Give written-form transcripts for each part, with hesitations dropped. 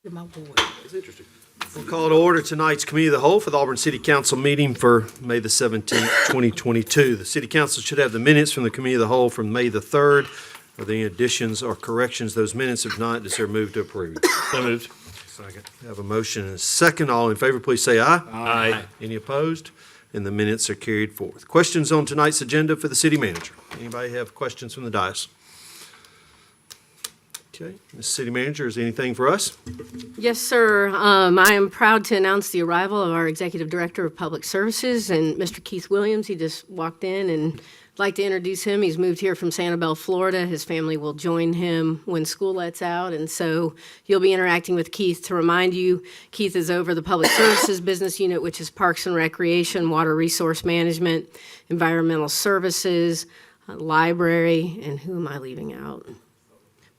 My boy. That's interesting. We'll call to order tonight's Committee of the Whole for the Auburn City Council meeting for May the 17th, 2022. The City Council should have the minutes from the Committee of the Whole from May the 3rd. Are there any additions or corrections to those minutes? If not, is there a move to approve? So moved. Second. We have a motion and a second. All in favor, please say aye. Aye. Any opposed? And the minutes are carried forth. Questions on tonight's agenda for the city manager? Anybody have questions from the dais? Okay, Ms. City Manager, is there anything for us? Yes, sir. I am proud to announce the arrival of our Executive Director of Public Services, and Mr. Keith Williams. He just walked in, and I'd like to introduce him. He's moved here from Sanibel, Florida. His family will join him when school lets out, and so you'll be interacting with Keith. To remind you, Keith is over the Public Services Business Unit, which is Parks and Recreation, Water Resource Management, Environmental Services, Library, and who am I leaving out?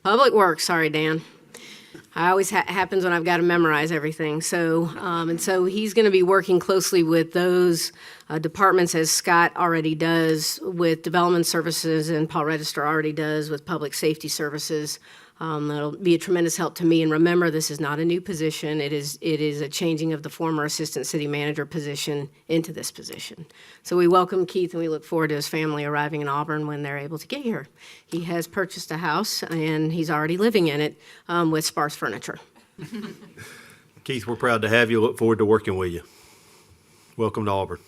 Public Works, sorry, Dan. I always happens when I've got to memorize everything. So, and so he's going to be working closely with those departments, as Scott already does with Development Services and Paul Register already does with Public Safety Services. That'll be a tremendous help to me. And remember, this is not a new position. It is a changing of the former Assistant City Manager position into this position. So we welcome Keith, and we look forward to his family arriving in Auburn when they're able to get here. He has purchased a house, and he's already living in it with sparse furniture. Keith, we're proud to have you. Look forward to working with you. Welcome to Auburn.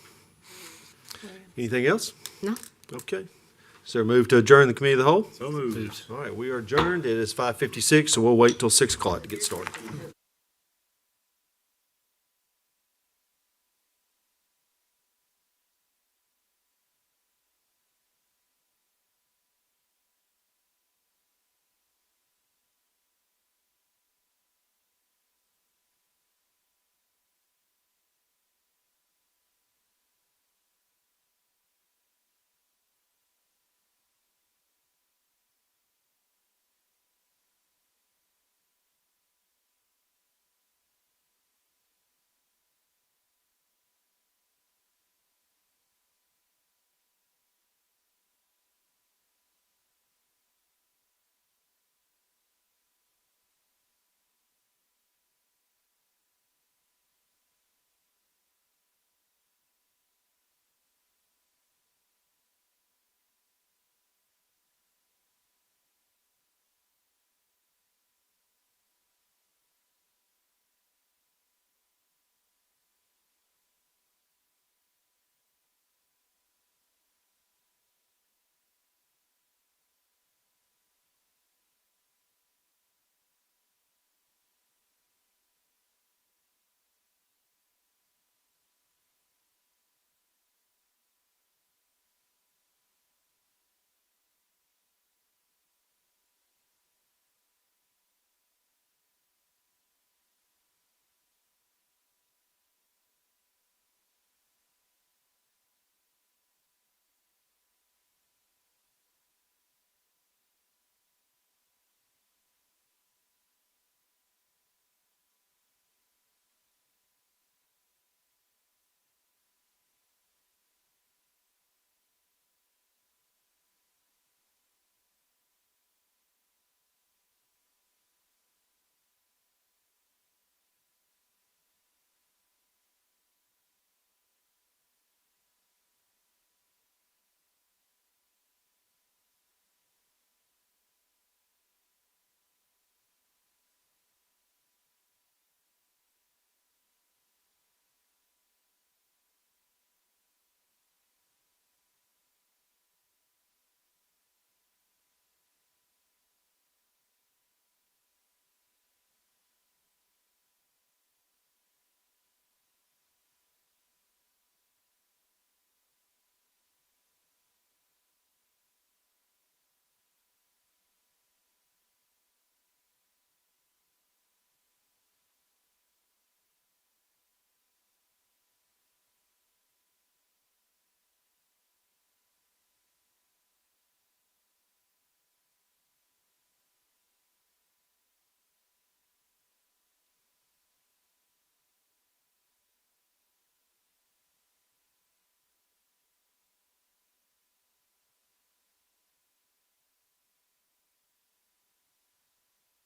Anything else? No? Okay. Is there a move to adjourn the Committee of the Whole? So moved. All right, we are adjourned. It is 5:56, so we'll wait till 6 o'clock to get started.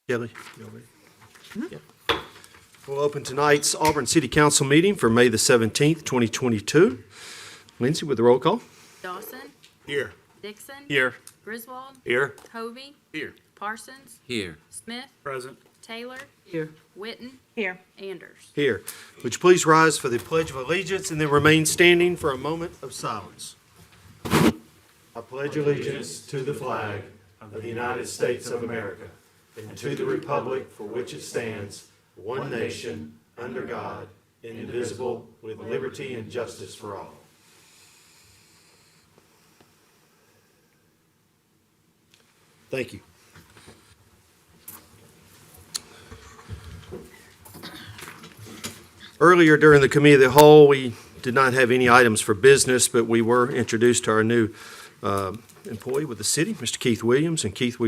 Kelly, you all ready? Yeah. We'll open tonight's Auburn City Council meeting for May the 17th, 2022. Lindsay with the roll call. Dawson. Here. Dixon. Here. Griswold. Here. Hovey. Here. Parsons. Here. Smith. Present. Taylor. Here. Witten. Here. Anders. Here. Would you please rise for the Pledge of Allegiance and then remain standing for a moment of silence. I pledge allegiance to the flag of the United States of America and to the republic for which it stands, one nation, under God, indivisible, with liberty and justice for all. Thank you. Earlier during the Committee of the Whole, we did not have any items for business, but we were introduced to our new employee with the city, Mr. Keith Williams. And Keith,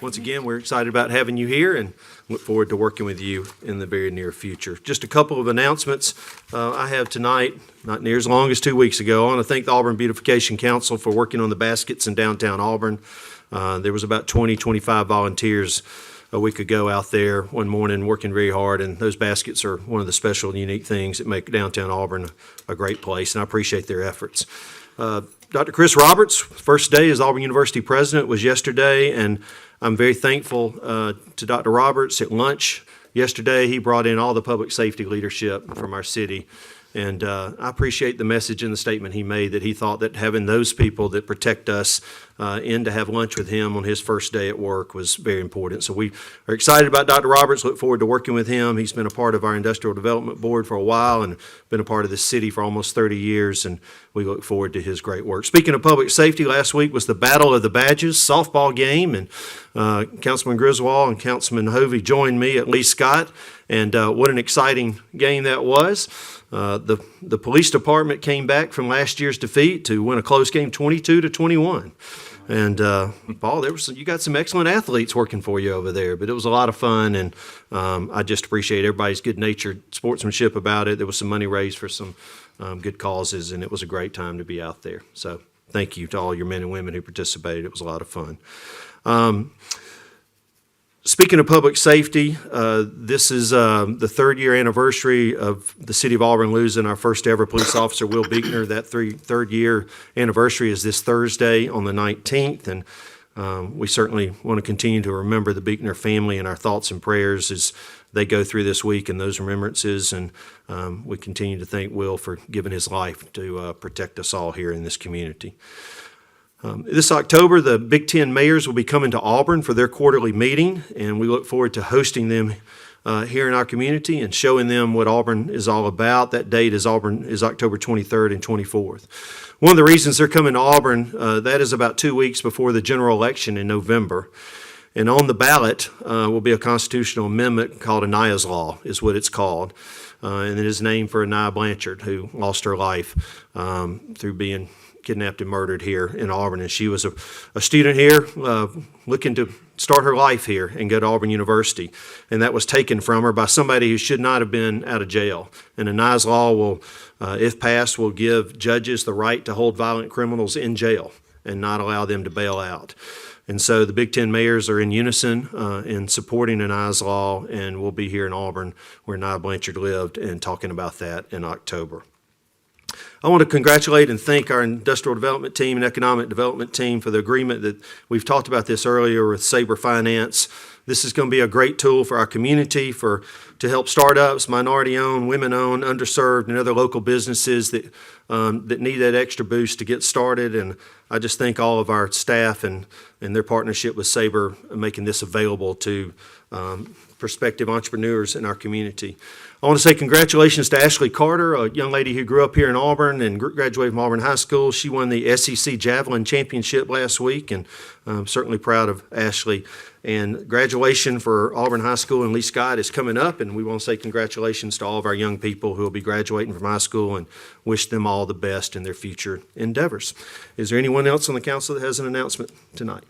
once again, we're excited about having you here and look forward to working with you in the very near future. Just a couple of announcements I have tonight, not near as long as 2 weeks ago. I want to thank the Auburn Beautification Council for working on the baskets in downtown Auburn. There was about 25 volunteers a week ago out there one morning working very hard, and those baskets are one of the special and unique things that make downtown Auburn a great place, and I appreciate their efforts. Dr. Chris Roberts, first day as Auburn University president was yesterday, and I'm very thankful to Dr. Roberts. At lunch yesterday, he brought in all the public safety leadership from our city. And I appreciate the message in the statement he made that he thought that having those people that protect us in to have lunch with him on his first day at work was very important. So we are excited about Dr. Roberts, look forward to working with him. He's been a part of our Industrial Development Board for a while and been a part of the city for almost 30 years, and we look forward to his great work. Speaking of public safety, last week was the Battle of the Badges softball game, and Councilman Griswold and Councilman Hovey joined me at Lee Scott, and what an exciting game that was. The police department came back from last year's defeat to win a close game 22-21. And Paul, you got some excellent athletes working for you over there, but it was a lot of fun, and I just appreciate everybody's good-natured sportsmanship about it. There was some money raised for some good causes, and it was a great time to be out there. So thank you to all your men and women who participated. It was a lot of fun. Speaking of public safety, this is the third-year anniversary of the City of Auburn losing our first-ever police officer, Will Beekner. That third-year anniversary is this Thursday on the 19th, and we certainly want to continue to remember the Beekner family in our thoughts and prayers as they go through this week and those remembrances, and we continue to thank Will for giving his life to protect us all here in this community. This October, the Big Ten mayors will be coming to Auburn for their quarterly meeting, and we look forward to hosting them here in our community and showing them what Auburn is all about. That date is October 23rd and 24th. One of the reasons they're coming to Auburn, that is about 2 weeks before the general election in November. And on the ballot will be a constitutional amendment called Aniah's Law, is what it's called. And it is named for Aniah Blanchard, who lost her life through being kidnapped and murdered here in Auburn. And she was a student here looking to start her life here and go to Auburn University. And that was taken from her by somebody who should not have been out of jail. And Aniah's Law will, if passed, will give judges the right to hold violent criminals in jail and not allow them to bail out. And so the Big Ten mayors are in unison in supporting Aniah's Law, and we'll be here in Auburn where Aniah Blanchard lived and talking about that in October. I want to congratulate and thank our industrial development team and economic development team for the agreement that we've talked about this earlier with Sabre Finance. This is going to be a great tool for our community to help startups, minority-owned, women-owned, underserved, and other local businesses that need that extra boost to get started. And I just thank all of our staff and their partnership with Sabre making this available to prospective entrepreneurs in our community. I want to say congratulations to Ashley Carter, a young lady who grew up here in Auburn and graduated from Auburn High School. She won the SEC Javelin Championship last week, and I'm certainly proud of Ashley. And graduation for Auburn High School and Lee Scott is coming up, and we want to say congratulations to all of our young people who will be graduating from high school and wish them all the best in their future endeavors. Is there anyone else on the council that has an announcement tonight?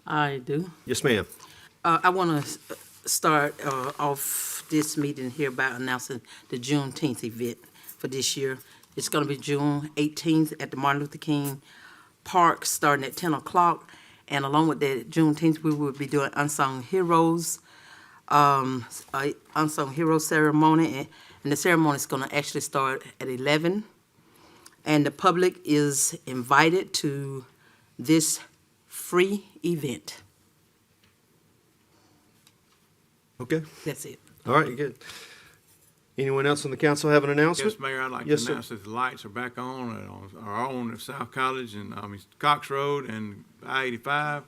I do. Yes, ma'am. I want to start off this meeting here by announcing the Juneteenth event for this year. It's going to be June 18th at the Martin Luther King Park, starting at 10 o'clock. And along with that Juneteenth, we will be doing Unsung Heroes a unsung hero ceremony, and the ceremony is going to actually start at 11. And the public is invited to this free event. Okay, That's it. all right, good. Anyone else on the council have an announcement? Yes, Mayor, I'd like to Yes, sir. announce that the lights are back on our own at South College and, Cox Road and I-85.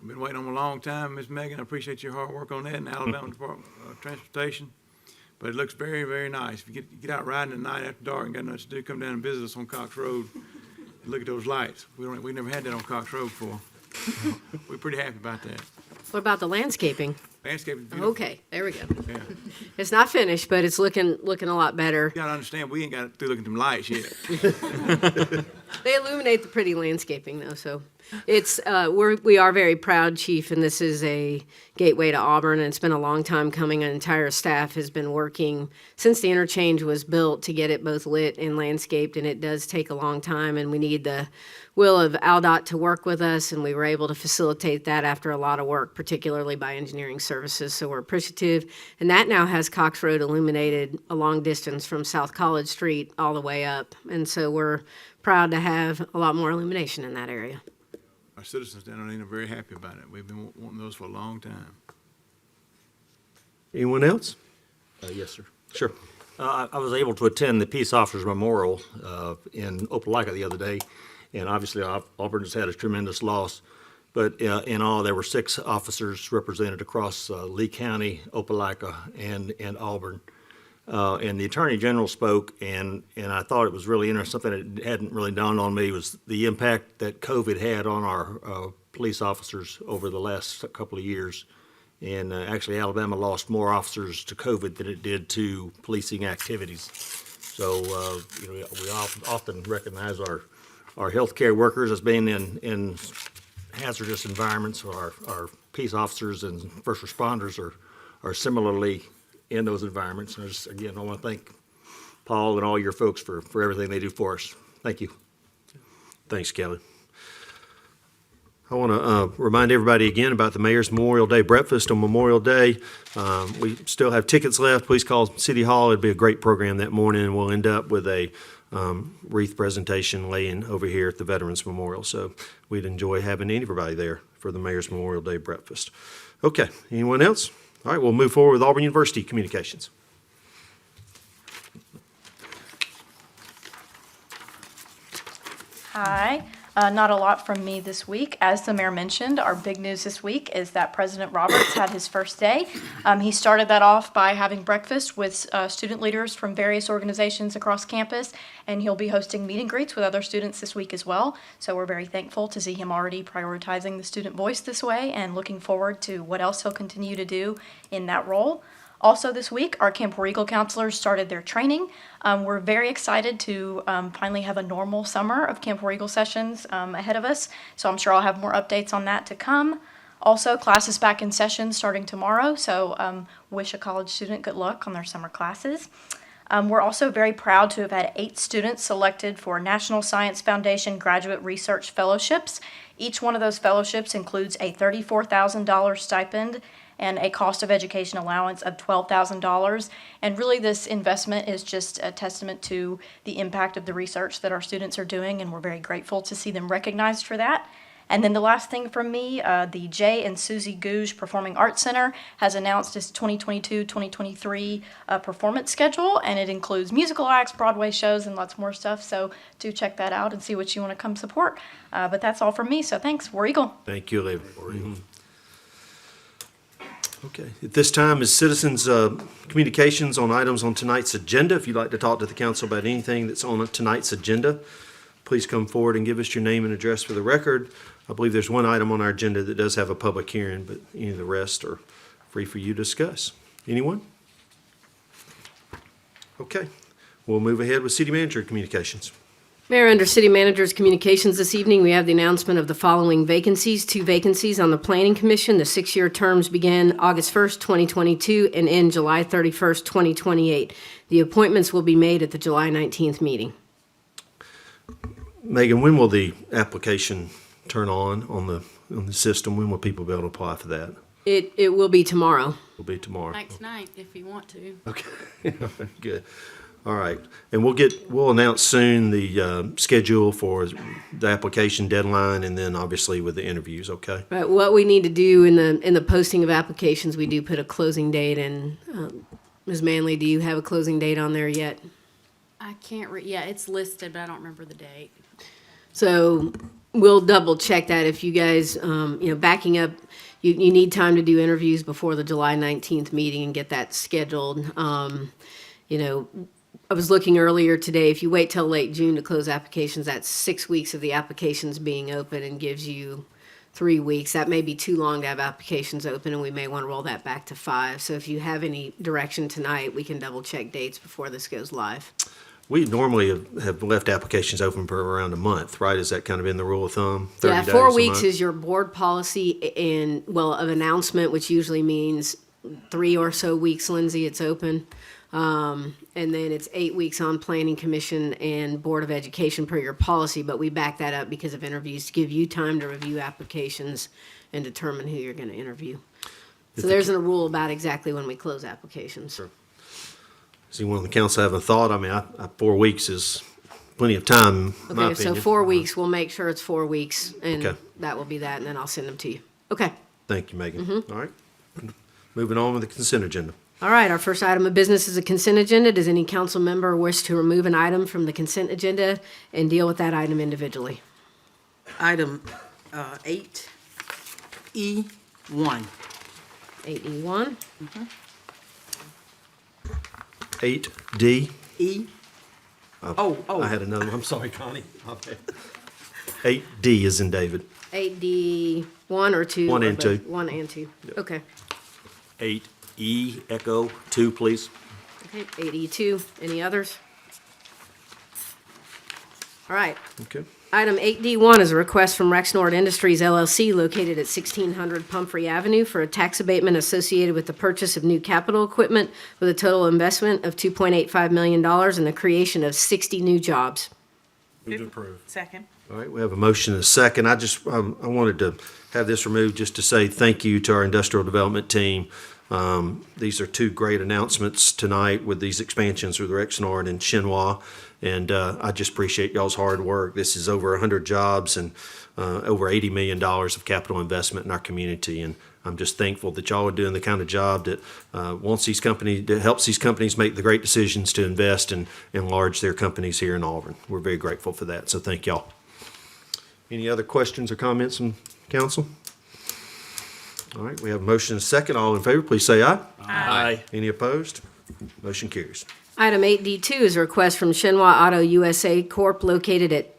We've been waiting on them a long time, Ms. Megan. I appreciate your hard work on that in Alabama Department of Transportation. But it looks very, very nice. If you get out riding at night after dark and got nothing to do, come down and visit us on Cox Road and look at those lights. We never had that on Cox Road before. We're pretty happy about that. What about the landscaping? Landscape is beautiful. Okay, there we go. Yeah. It's not finished, but it's looking a lot better. You gotta understand, we ain't got through looking at them lights yet. They illuminate the pretty landscaping, though, so it's, we are very proud, Chief, and this is a gateway to Auburn, and it's been a long time coming. An entire staff has been working since the interchange was built to get it both lit and landscaped, and it does take a long time, and we need the will of AlDOT to work with us, and we were able to facilitate that after a lot of work, particularly by engineering services, so we're appreciative. And that now has Cox Road illuminated a long distance from South College Street all the way up, and so we're proud to have a lot more illumination in that area. Our citizens down there are very happy about it. We've been wanting those for a long time. Anyone else? Yes, sir. Sure. I was able to attend the Peace Officers Memorial in Opelika the other day, and obviously Auburn has had a tremendous loss. But in all, there were 6 officers represented across Lee County, Opelika, and Auburn. And the Attorney General spoke, and I thought it was really interesting. Something that hadn't really dawned on me was the impact that COVID had on our police officers over the last couple of years. And actually, Alabama lost more officers to COVID than it did to policing activities. So, we often recognize our healthcare workers as being in hazardous environments. Our peace officers and first responders are similarly in those environments. And again, I want to thank Paul and all your folks for everything they do for us. Thank you. Thanks, Kelly. I want to remind everybody again about the Mayor's Memorial Day Breakfast on Memorial Day. We still have tickets left. Please call City Hall. It'll be a great program that morning, and we'll end up with a wreath presentation laying over here at the Veterans Memorial. So we'd enjoy having everybody there for the Mayor's Memorial Day Breakfast. Okay, anyone else? All right, we'll move forward with Auburn University Communications. Hi. Not a lot from me this week. As the mayor mentioned, our big news this week is that President Roberts had his first day. He started that off by having breakfast with student leaders from various organizations across campus, and he'll be hosting meet and greets with other students this week as well. So we're very thankful to see him already prioritizing the student voice this way and looking forward to what else he'll continue to do in that role. Also this week, our Camp War Eagle counselors started their training. We're very excited to finally have a normal summer of Camp War Eagle sessions ahead of us, so I'm sure I'll have more updates on that to come. Also, class is back in session starting tomorrow, so wish a college student good luck on their summer classes. We're also very proud to have had 8 students selected for National Science Foundation Graduate Research Fellowships. Each one of those fellowships includes a $34,000 stipend and a cost of education allowance of $12,000. And really this investment is just a testament to the impact of the research that our students are doing, and we're very grateful to see them recognized for that. And then the last thing from me, the Jay and Susie Gouge Performing Arts Center has announced its 2022-2023 performance schedule, and it includes musical acts, Broadway shows, and lots more stuff. So do check that out and see what you want to come support. But that's all from me, so thanks. War Eagle. Thank you, Olivia. Okay, at this time is citizens' communications on items on tonight's agenda. If you'd like to talk to the council about anything that's on tonight's agenda, please come forward and give us your name and address for the record. I believe there's one item on our agenda that does have a public hearing, but any of the rest are free for you to discuss. Anyone? Okay, we'll move ahead with city manager communications. Mayor, under City Manager's Communications this evening, we have the announcement of the following vacancies. 2 vacancies on the Planning Commission. The 6-year terms begin August 1st, 2022 and end July 31st, 2028. The appointments will be made at the July 19th meeting. Megan, when will the application turn on the system? When will people be able to apply for that? It will be tomorrow. Will be tomorrow. Next night, if you want to. Okay, good. All right, and we'll announce soon the schedule for the application deadline, and then obviously with the interviews, okay? But what we need to do in the posting of applications, we do put a closing date in. Ms. Manley, do you have a closing date on there yet? I can't yeah, it's listed, but I don't remember the date. So we'll double check that if you guys, backing up, you need time to do interviews before the July 19th meeting and get that scheduled. I was looking earlier today, if you wait till late June to close applications, that's 6 weeks of the applications being open and gives you 3 weeks. That may be too long to have applications open, and we may want to roll that back to 5. So if you have any direction tonight, we can double check dates before this goes live. We normally have left applications open for around a month, right? Is that kind of been the rule of thumb? 30 Yeah, days, 4 a weeks month? is your board policy of announcement, which usually means 3 or so weeks, Lindsay, it's open. And then it's 8 weeks on Planning Commission and Board of Education per your policy, but we back that up because of interviews to give you time to review applications and determine who you're gonna interview. So there's a rule about exactly when we close applications. Does anyone on the council have a thought? I mean, 4 weeks is plenty of time, in my Okay, so opinion. 4 weeks, we'll make sure it's 4 weeks, and Okay. that will be that, and then I'll send them to you. Okay. Thank you, Megan. Mm-hmm. All right. Moving on with the consent agenda. All right, our first item of business is a consent agenda. Does any council member wish to remove an item from the consent agenda and deal with that item individually? Item 8E1. 8E1. 8D. E. Oh. I had another one. I'm sorry, Connie. My bad. 8D is in David. 8D1 or 2? 1 or and both? 2. 1 and 2. Okay. 8E, Echo 2, please. Okay, 8E2. Any others? All right. Okay. Item 8D1 is a request from Rexnord Industries LLC located at 1600 Pumphrey Avenue for a tax abatement associated with the purchase of new capital equipment with a total investment of $2.85 million and the creation of 60 new jobs. Second. All right, we have a motion and a second. I wanted to have this removed just to say thank you to our industrial development team. These are 2 great announcements tonight with these expansions with Rexnord and Shinhua. And I just appreciate y'all's hard work. This is over 100 jobs and over $80 million of capital investment in our community. And I'm just thankful that y'all are doing the kind of job that that helps these companies make the great decisions to invest and enlarge their companies here in Auburn. We're very grateful for that, so thank y'all. Any other questions or comments from council? All right, we have a motion and a second. All in favor, please say aye. Aye. Any opposed? Motion carries. Item 8D2 is a request from Shinhua Auto USA Corp. located at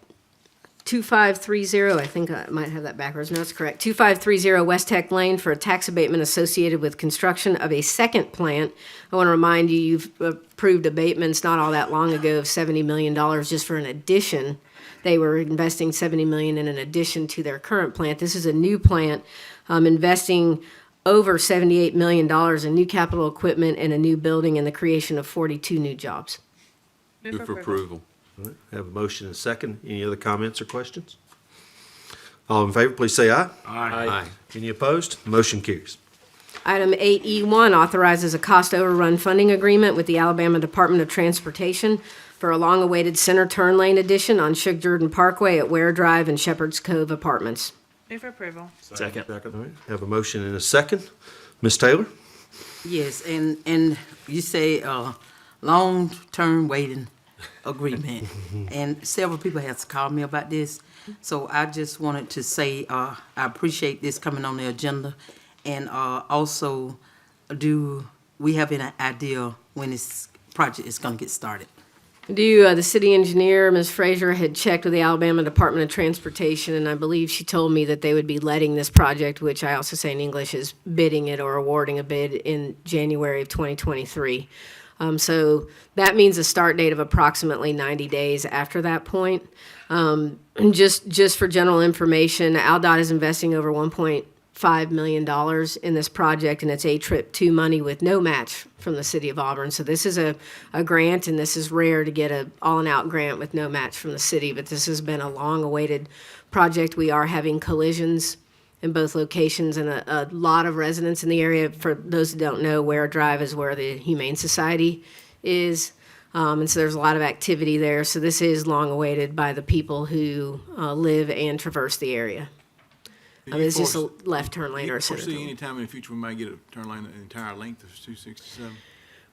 2530, I think I might have that backwards, no, it's correct, 2530 West Tech Lane for a tax abatement associated with construction of a second plant. I want to remind you, you've approved abatements not all that long ago of $70 million just for an addition. They were investing $70 million in an addition to their current plant. This is a new plant, investing over $78 million in new capital equipment and a new building and the creation of 42 new jobs. Move for approval. All right, have a motion and a second. Any other comments or questions? All in favor, please say aye. Aye. Any opposed? Motion carries. Item 8E1 authorizes a cost overrun funding agreement with the Alabama Department of Transportation for a long-awaited center turn lane addition on Shug Jordan Parkway at Ware Drive and Shepherd's Cove Apartments. Move for approval. Second. All right, have a motion and a second. Ms. Taylor? Yes, and you say long-term waiting agreement. And several people have called me about this. So I just wanted to say I appreciate this coming on the agenda. And also, do we have any idea when this project is going to get started? The city engineer, Ms. Frazier, had checked with the Alabama Department of Transportation, and I believe she told me that they would be letting this project, which I also say in English is bidding it or awarding a bid in January of 2023. So that means a start date of approximately 90 days after that point. Just for general information, AlDOT is investing over $1.5 million in this project, and it's A-Trip 2 money with no match from the city of Auburn. So this is a grant, and this is rare to get an all-and-out grant with no match from the city, but this has been a long-awaited project. We are having collisions in both locations, and a lot of residents in the area. For those who don't know, Ware Drive is where the Humane Society is. And so there's a lot of activity there. So this is long awaited by the people who live and traverse the area. It's just a left turn lane or a center turn Foresee lane. any time in the future we might get a turn lane the entire length of 267?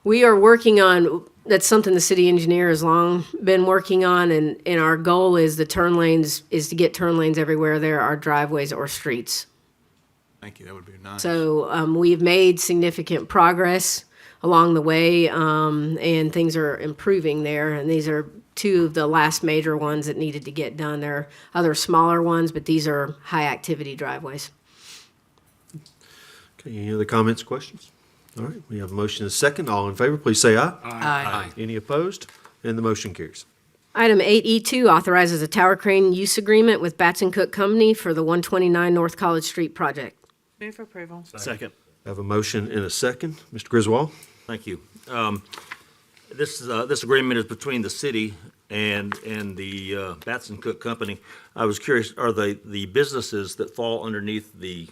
We are working on, that's something the city engineer has long been working on, and our goal is the turn lanes, is to get turn lanes everywhere there are driveways or streets. Thank you, that would be nice. So we've made significant progress along the way, and things are improving there. And these are two of the last major ones that needed to get done. There are other smaller ones, but these are high-activity driveways. Okay, any other comments, questions? All right, we have a motion and a second. All in favor, please say aye. Aye. Any opposed? And the motion carries. Item 8E2 authorizes a tower crane use agreement with Batson Cook Company for the 129 North College Street project. Move for approval. Second. Have a motion and a second. Mr. Griswold? Thank you. This agreement is between the city and the Batson Cook Company. I was curious, are the businesses that fall underneath the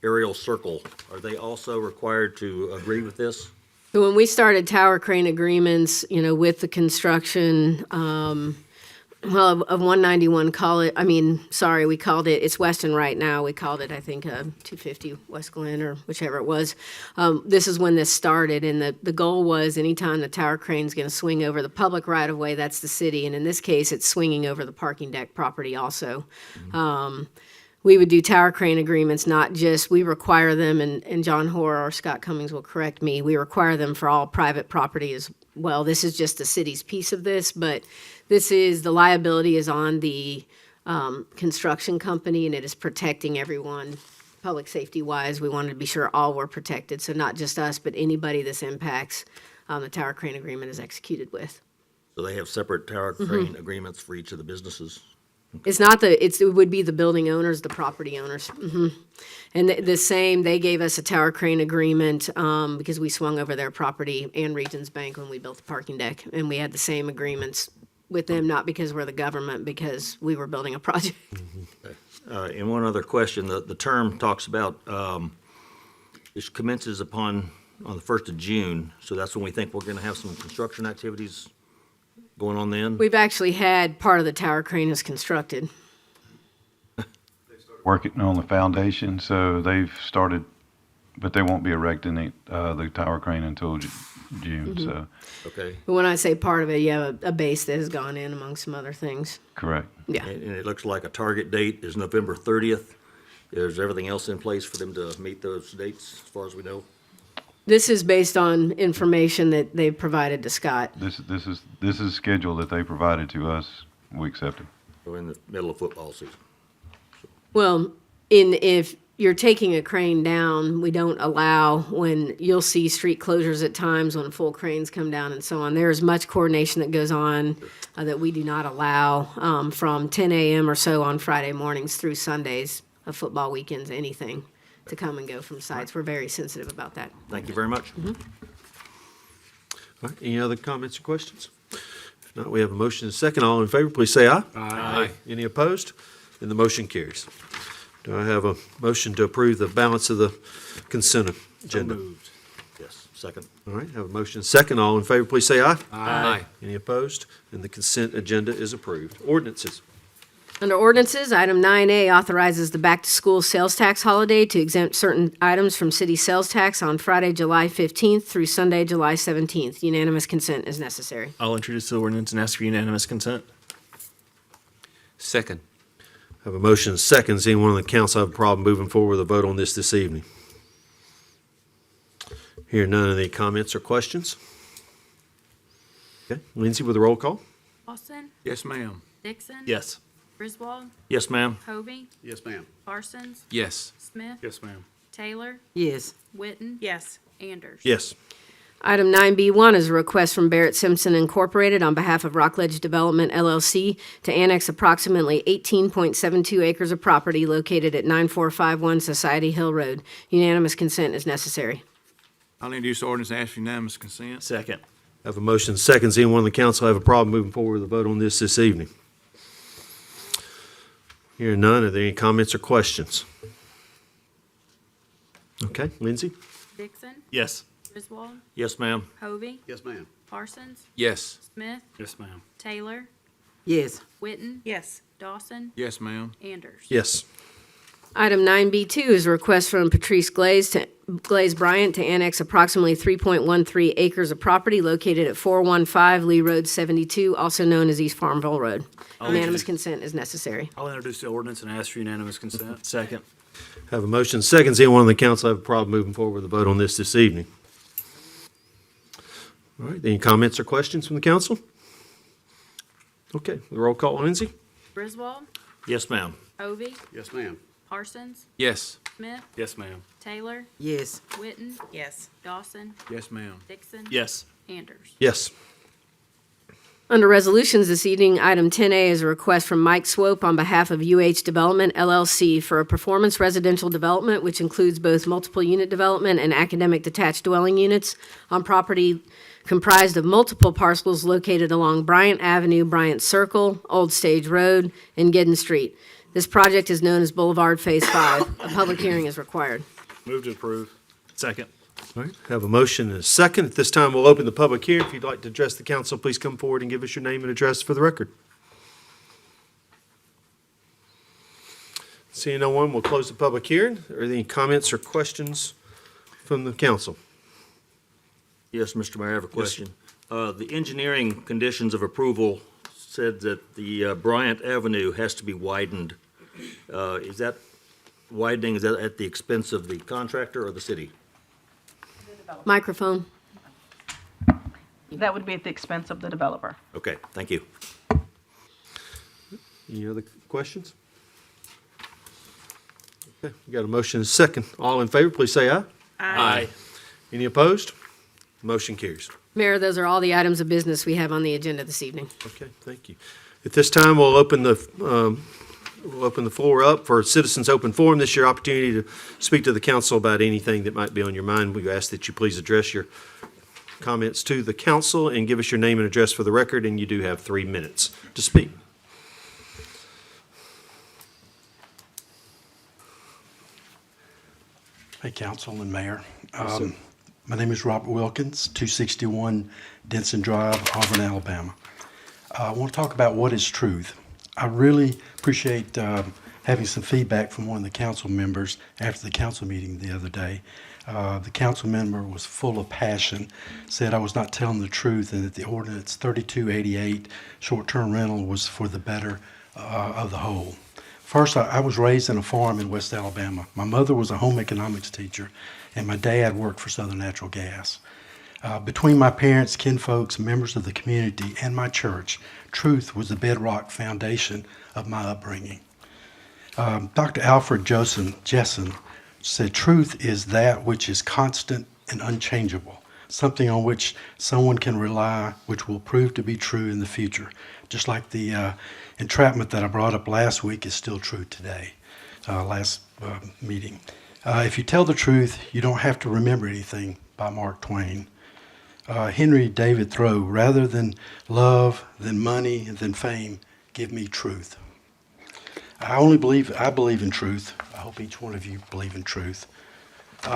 aerial circle, are they also required to agree with this? So when we started tower crane agreements, with the construction, of 191, we called it, it's Weston right now, we called it, I think, 250 West Glen, or whichever it was. This is when this started, and the goal was anytime the tower crane's gonna swing over the public right-of-way, that's the city, and in this case, it's swinging over the parking deck property also. We would do tower crane agreements, not just, we require them, and John Hoare or Scott Cummings will correct me, we require them for all private property as well. This is just the city's piece of this, but the liability is on the construction company, and it is protecting everyone, public safety wise. We wanted to be sure all were protected, so not just us, but anybody this impacts, the tower crane agreement is executed with. So they have separate tower crane agreements for each of the businesses? It's not it would be the building owners, the property owners. And the same, they gave us a tower crane agreement because we swung over their property and Regions Bank when we built the parking deck. And we had the same agreements with them, not because we're the government, because we were building a project. And one other question, the term talks about, it commences on the 1st of June, so that's when we think we're gonna have some construction activities going on then? We've actually had part of the tower crane is constructed. Working on the foundation, so they've started, but they won't be erecting the tower crane until June, so, Okay, But when I say part of it, you have a base that has gone in among some other things. correct. Yeah. and it looks like a target date is November 30th. Is everything else in place for them to meet those dates, as far as we know? This is based on information that they provided to Scott. This is schedule that they provided to us, we accepted. We're in the middle of football season. Well, if you're taking a crane down, we don't allow, when you'll see street closures at times when full cranes come down and so on. There is much coordination that goes on that we do not allow from 10 a.m. or so on Friday mornings through Sundays of football weekends, anything to come and go from sites. We're very sensitive about that. Thank you very much. All right, any other comments or questions? If not, we have a motion and a second. All in favor, please say aye. Aye. Any opposed? And the motion carries. Do I have a motion to approve the balance of the consent agenda? Yes, second. All right, have a motion and a second. All in favor, please say aye. Aye. Any opposed? And the consent agenda is approved. Ordinances. Under ordinances, item 9A authorizes the back-to-school sales tax holiday to exempt certain items from city sales tax on Friday, July 15th through Sunday, July 17th. Unanimous consent is necessary. I'll introduce the ordinance and ask for unanimous consent. Second. Have a motion and a second. Does anyone on the council have a problem moving forward with a vote on this evening? Hear none of the comments or questions? Okay, Lindsay with a roll call? Austin, Yes, ma'am. Dixon. Yes. Griswold, Yes, ma'am. Hovey, Yes, ma'am. Parsons, Yes. Smith. Yes, ma'am. Taylor, Yes. Witten. Yes. Anders. Yes. Item 9B1 is a request from Barrett Simpson Incorporated on behalf of Rockledge Development LLC to annex approximately 18.72 acres of property located at 9451 Society Hill Road. Unanimous consent is necessary. I'll introduce the ordinance and ask for unanimous consent. Second. Have a motion and a second. Does anyone on the council have a problem moving forward with a vote on this evening? Hearing none, are there any comments or questions? Okay, Lindsay? Dixon, Yes. Griswold, Yes, ma'am. Hovey, Yes, ma'am. Parsons, Yes. Smith, Yes, ma'am. Taylor, Yes. Witten, Yes. Dawson, Yes, ma'am. Anders. Yes. Item 9B2 is a request from Patrice Glaze Bryant to annex approximately 3.13 acres of property located at 415 Lee Road 72, also known as East Farmville Road. Unanimous consent is necessary. I'll introduce the ordinance and ask for unanimous consent. Second. Have a motion second. Does anyone on the council have a problem moving forward with the vote on this evening? All right, any comments or questions from the council? Okay, the roll call, Lindsay? Griswold, Yes, ma'am. Hovey, Yes, ma'am. Parsons, Yes. Smith, Yes, ma'am. Taylor, Yes. Witten, Yes. Dawson, Yes, ma'am. Dixon. Yes. Anders. Yes. Under resolutions this evening, item 10A is a request from Mike Swope on behalf of UH Development LLC for a performance residential development, which includes both multiple unit development and academic detached dwelling units on property comprised of multiple parcels located along Bryant Avenue, Bryant Circle, Old Stage Road, and Giddens Street. This project is known as Boulevard Phase 5. A public hearing is required. Move to approve. Second. All right, have a motion and a second. At this time, we'll open the public hearing. If you'd like to address the council, please come forward and give us your name and address for the record. Seeing no one, we'll close the public hearing. Are there any comments or questions from the council? Yes, Mr. Mayor, I have a question. The engineering conditions of approval said that the Bryant Avenue has to be widened. Is that widening, is that at the expense of the contractor or the city? Microphone. That would be at the expense of the developer. Okay, thank you. Any other questions? Okay, we got a motion and a second. All in favor, please say aye. Aye. Any opposed? Motion carries. Mayor, those are all the items of business we have on the agenda this evening. Okay, thank you. At this time, we'll open the floor up for citizens' open forum. This is your opportunity to speak to the council about anything that might be on your mind. We ask that you please address your comments to the council and give us your name and address for the record, and you do have 3 minutes to speak. Hey, Council and Mayor. My name is Robert Wilkins, 261 Denson Drive, Auburn, Alabama. I want to talk about what is truth. I really appreciate having some feedback from one of the council members after the council meeting the other day. The council member was full of passion, said I was not telling the truth and that the ordinance 3288 short-term rental was for the better of the whole. First, I was raised in a farm in West Alabama. My mother was a home economics teacher, and my dad worked for Southern Natural Gas. Between my parents, kinfolks, members of the community, and my church, truth was the bedrock foundation of my upbringing. Dr. Alfred Jessen said, truth is that which is constant and unchangeable, something on which someone can rely, which will prove to be true in the future. Just like the entrapment that I brought up last week is still true today, last meeting. If you tell the truth, you don't have to remember anything, by Mark Twain. Henry David Thoreau, rather than love, than money, than fame, give me truth. I believe in truth. I hope each one of you believe in truth.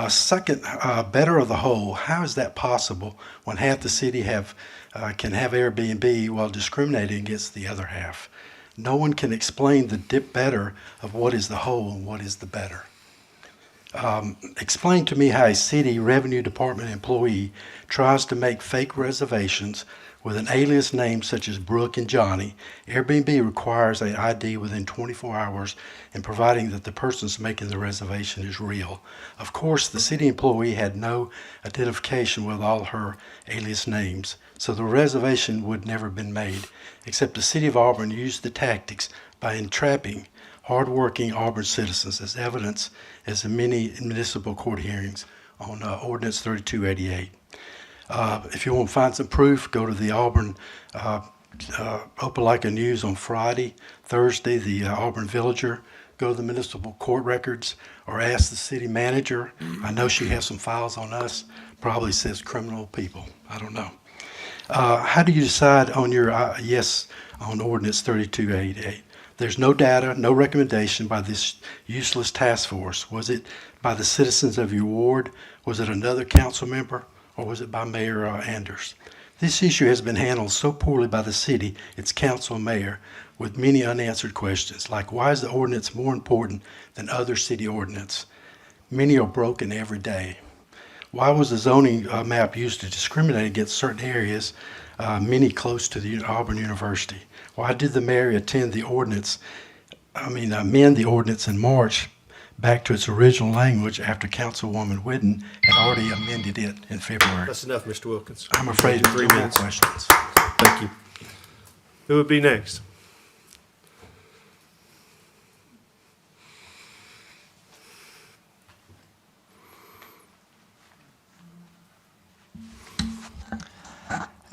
Second, better of the whole. How is that possible when half the city can have Airbnb while discriminating against the other half? No one can explain the better of what is the whole and what is the better. Explain to me how a city revenue department employee tries to make fake reservations with an alias name such as Brooke and Johnny. Airbnb requires an ID within 24 hours and providing that the person's making the reservation is real. Of course, the city employee had no identification with all her alias names, so the reservation would never have been made, except the city of Auburn used the tactics by entrapping hardworking Auburn citizens, as evidence as in many municipal court hearings on Ordinance 3288. If you want to find some proof, go to the Auburn Opelika News on Friday, Thursday, the Auburn Villager. Go to the municipal court records or ask the city manager. I know she has some files on us, probably says criminal people. I don't know. How do you decide on your yes on Ordinance 3288? There's no data, no recommendation by this useless task force. Was it by the citizens of your ward? Was it another council member? Or was it by Mayor Anders? This issue has been handled so poorly by the city, its council and mayor, with many unanswered questions, like why is the ordinance more important than other city ordinance? Many are broken every day. Why was the zoning map used to discriminate against certain areas, many close to the Auburn University? Why did the mayor amend the ordinance in March back to its original language after Councilwoman Whitten had already amended it in February? That's enough, Mr. Wilkins. I'm afraid of 3 no more minutes. questions. Thank you. Who would be next?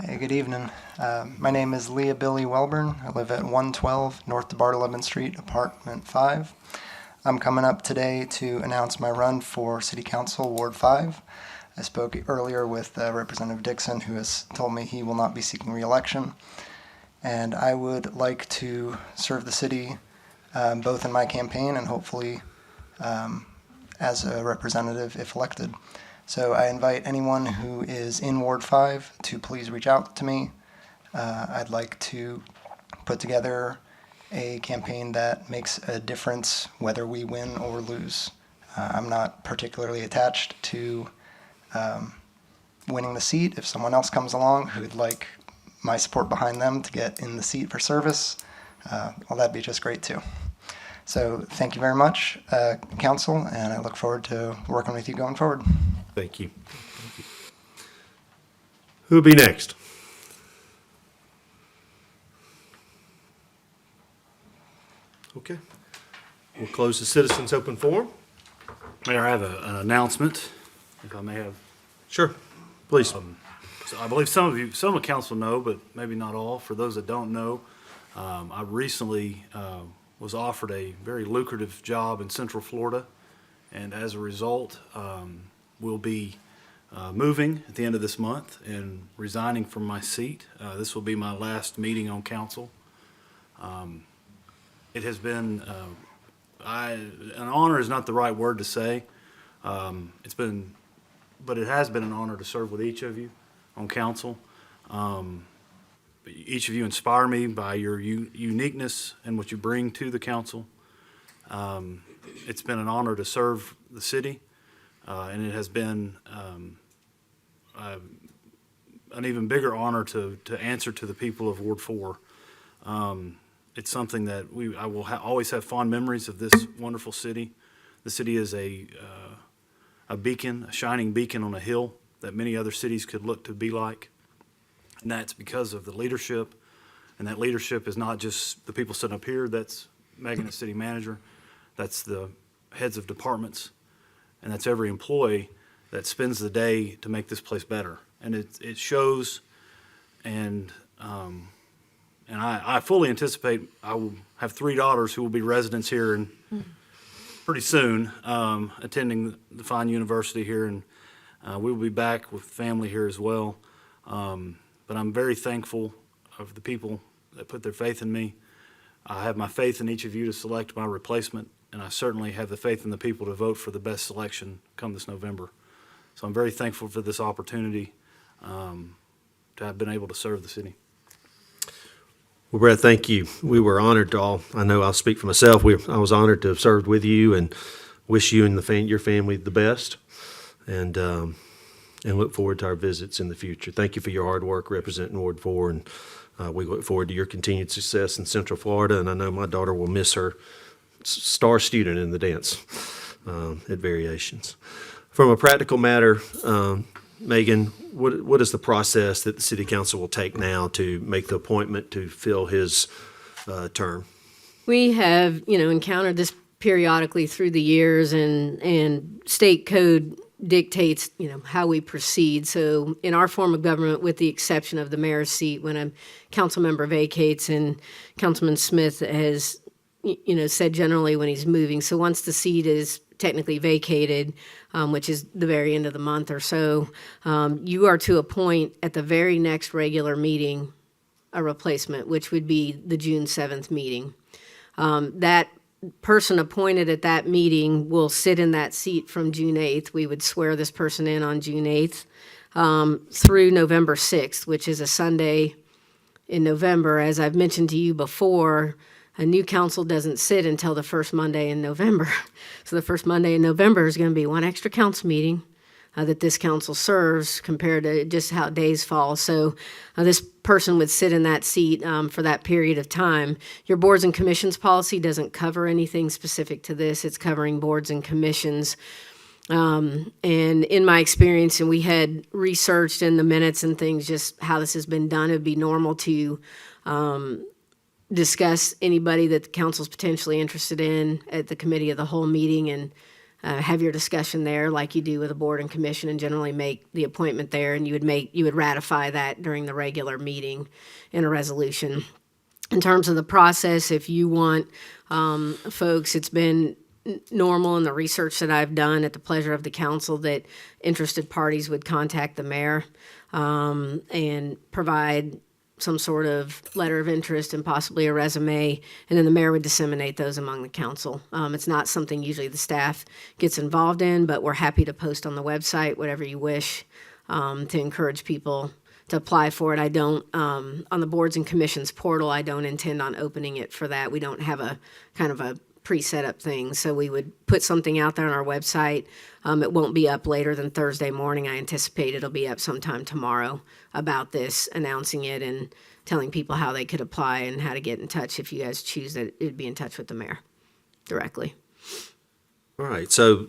Hey, good evening. My name is Leah Billy Welburn. I live at 112 North DeBart 11th Street, Apartment 5. I'm coming up today to announce my run for City Council, Ward 5. I spoke earlier with Representative Dixon, who has told me he will not be seeking re-election. And I would like to serve the city both in my campaign and hopefully as a representative if elected. So I invite anyone who is in Ward 5 to please reach out to me. I'd like to put together a campaign that makes a difference whether we win or lose. I'm not particularly attached to winning the seat. If someone else comes along who'd like my support behind them to get in the seat for service, well, that'd be just great too. So thank you very much, Council, and I look forward to working with you going forward. Thank you. Who would be next? Okay. We'll close the citizens' open forum. Mayor, I have an announcement, if I may have. Sure, please. So I believe some of the council know, but maybe not all. For those that don't know, I recently was offered a very lucrative job in Central Florida, and as a result, will be moving at the end of this month and resigning from my seat. This will be my last meeting on council. It has been, an honor is not the right word to say. But it has been an honor to serve with each of you on council. Each of you inspire me by your uniqueness and what you bring to the council. It's been an honor to serve the city. And it has been an even bigger honor to answer to the people of Ward 4. It's something that I will always have fond memories of this wonderful city. The city is a beacon, a shining beacon on a hill that many other cities could look to be like. And that's because of the leadership. And that leadership is not just the people sitting up here. That's Megan, the city manager. That's the heads of departments. And that's every employee that spends the day to make this place better. And it shows, and I fully anticipate I will have 3 daughters who will be residents here and pretty soon, attending the fine university here, and we will be back with family here as well. But I'm very thankful of the people that put their faith in me. I have my faith in each of you to select my replacement, and I certainly have the faith in the people to vote for the best selection come this November. So I'm very thankful for this opportunity to have been able to serve the city. Well, Brett, thank you. We were honored to all, I know I'll speak for myself, I was honored to have served with you and wish you and your family the best, and look forward to our visits in the future. Thank you for your hard work representing Ward 4, and we look forward to your continued success in Central Florida, and I know my daughter will miss her star student in the dance at Variations. From a practical matter, Megan, what is the process that the City Council will take now to make the appointment to fill his term? We have, encountered this periodically through the years, and state code dictates, how we proceed. So in our form of government, with the exception of the mayor's seat, when a council member vacates, and Councilman Smith has, said generally when he's moving. So once the seat is technically vacated, which is the very end of the month or so, you are to appoint at the very next regular meeting a replacement, which would be the June 7th meeting. That person appointed at that meeting will sit in that seat from June 8th. We would swear this person in on June 8th through November 6th, which is a Sunday in November. As I've mentioned to you before, a new council doesn't sit until the first Monday in November. So the first Monday in November is going to be one extra council meeting that this council serves compared to just how days fall. So this person would sit in that seat for that period of time. Your boards and commissions policy doesn't cover anything specific to this. It's covering boards and commissions. And in my experience, and we had researched in the minutes and things, just how this has been done, it would be normal to discuss anybody that the council's potentially interested in at the committee of the whole meeting and have your discussion there like you do with a board and commission, and generally make the appointment there, and you would ratify that during the regular meeting in a resolution. In terms of the process, if you want folks, it's been normal in the research that I've done at the pleasure of the council that interested parties would contact the mayor and provide some sort of letter of interest and possibly a resume, and then the mayor would disseminate those among the council. It's not something usually the staff gets involved in, but we're happy to post on the website whatever you wish to encourage people to apply for it. I don't, on the boards and commissions portal, I don't intend on opening it for that. We don't have a kind of a pre-set up thing, so we would put something out there on our website. It won't be up later than Thursday morning. I anticipate it'll be up sometime tomorrow about this, announcing it and telling people how they could apply and how to get in touch if you guys choose that it'd be in touch with the mayor directly. All right, so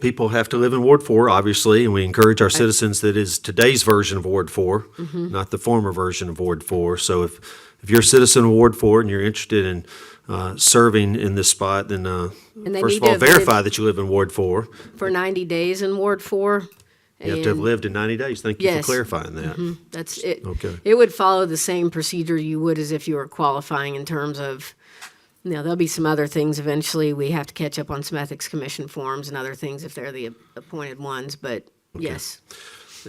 people have to live in Ward 4, obviously, and we encourage our citizens that is today's version of Ward 4, not the former version of Ward 4. So if you're a citizen of Ward 4 and you're interested in serving in this spot, then they first need of all, to have verify lived- that you live in Ward 4. For 90 days in Ward 4. You have to have and- lived in 90 days. Thank you Yes. for clarifying that. That's it. Okay. It would follow the same procedure you would as if you were qualifying in terms of, there'll be some other things eventually. We have to catch up on some ethics commission forms and other things if they're the appointed ones, but yes.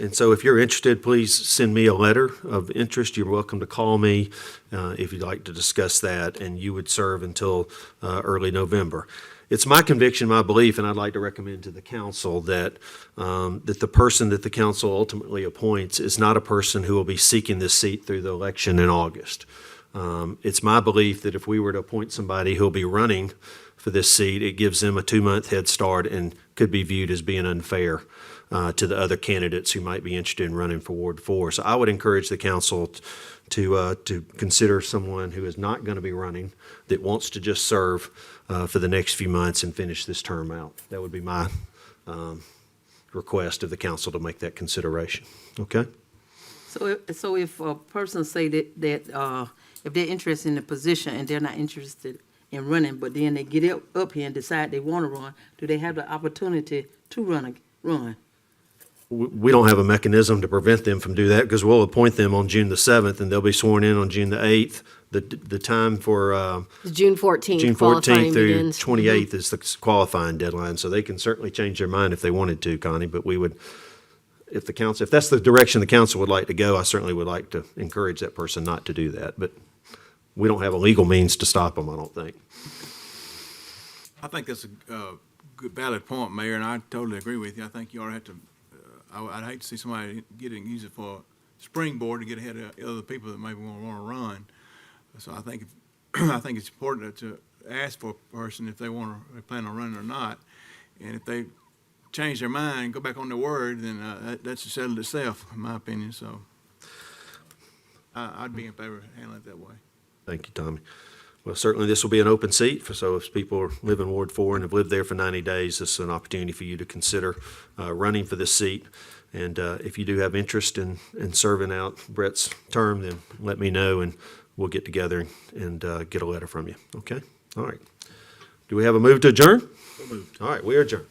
And so if you're interested, please send me a letter of interest. You're welcome to call me if you'd like to discuss that, and you would serve until early November. It's my conviction, my belief, and I'd like to recommend to the council that that the person that the council ultimately appoints is not a person who will be seeking this seat through the election in August. It's my belief that if we were to appoint somebody who'll be running for this seat, it gives them a 2-month head start and could be viewed as being unfair to the other candidates who might be interested in running for Ward 4. So I would encourage the council to consider someone who is not going to be running, that wants to just serve for the next few months and finish this term out. That would be my request of the council to make that consideration. Okay? So if a person say that if they're interested in the position and they're not interested in running, but then they get up here and decide they want to run, do they have the opportunity to run? We don't have a mechanism to prevent them from doing that because we'll appoint them on June the 7th and they'll be sworn in on June the 8th. The time for June 14th. June qualifying 14th through begins. 28th is the qualifying deadline, so they can certainly change their mind if they wanted to, Connie, but we would, if that's the direction the council would like to go, I certainly would like to encourage that person not to do that, but we don't have a legal means to stop them, I don't think. I think that's a good valid point, Mayor, and I totally agree with you. I think you ought to have to, I'd hate to see somebody use it for a springboard to get ahead of other people that maybe want to run. So I think it's important to ask for a person if they plan on running or not. And if they change their mind and go back on their word, then that's settled itself, in my opinion. So I'd be in favor of handling it that way. Thank you, Tommy. Well, certainly this will be an open seat, so if people live in Ward 4 and have lived there for 90 days, this is an opportunity for you to consider running for this seat. And if you do have interest in serving out Brett's term, then let me know, and we'll get together and get a letter from you. Okay? All right. Do we have a move to adjourn? Moved. All right, we are adjourned.